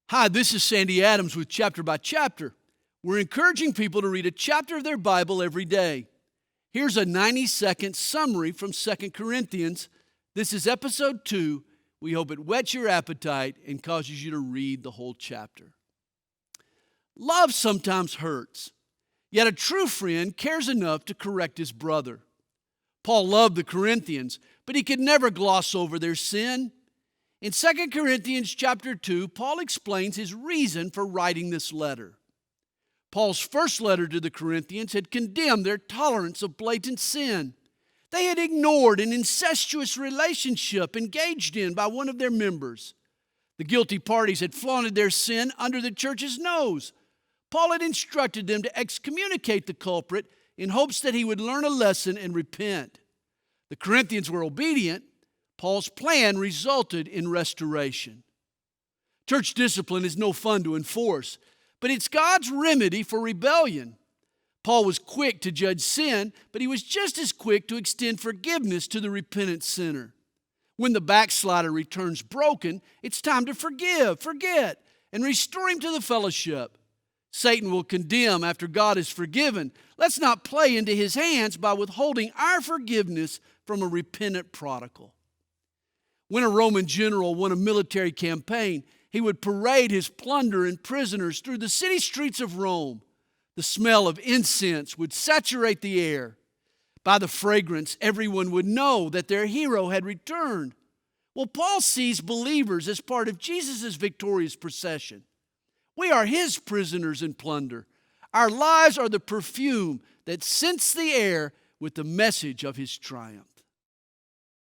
Hi, this is Sandy Adams with Chapter by Chapter. We're encouraging people to read a chapter of their Bible every day. Here's a 90-second summary from 2 Corinthians. This is episode 2. We hope it whets your appetite and causes you to read the whole chapter. Love sometimes hurts, yet a true friend cares enough to correct his brother. Paul loved the Corinthians, but he could never gloss over their sin. In 2 Corinthians chapter 2, Paul explains his reason for writing this letter. Paul's first letter to the Corinthians had condemned their tolerance of blatant sin. They had ignored an incestuous relationship engaged in by one of their members. The guilty parties had flaunted their sin under the church's nose. Paul had instructed them to excommunicate the culprit in hopes that he would learn a lesson and repent. The Corinthians were obedient. Paul's plan resulted in restoration. Church discipline is no fun to enforce, but it's God's remedy for rebellion. Paul was quick to judge sin, but he was just as quick to extend forgiveness to the repentant sinner. When the backslider returns broken, it's time to forget, and restore him to the fellowship. Satan will condemn after God is forgiven. Let's not play into his hands by withholding our forgiveness from a repentant prodigal. When a Roman general won a military campaign, he would parade his plunder and prisoners through the city streets of Rome. The smell of incense would saturate the air. By the fragrance, everyone would know that their hero had returned. Well, Paul sees believers as part of Jesus' victorious procession. We are his prisoners and plunder. Our lives are the perfume that scents the air with the message of his triumph.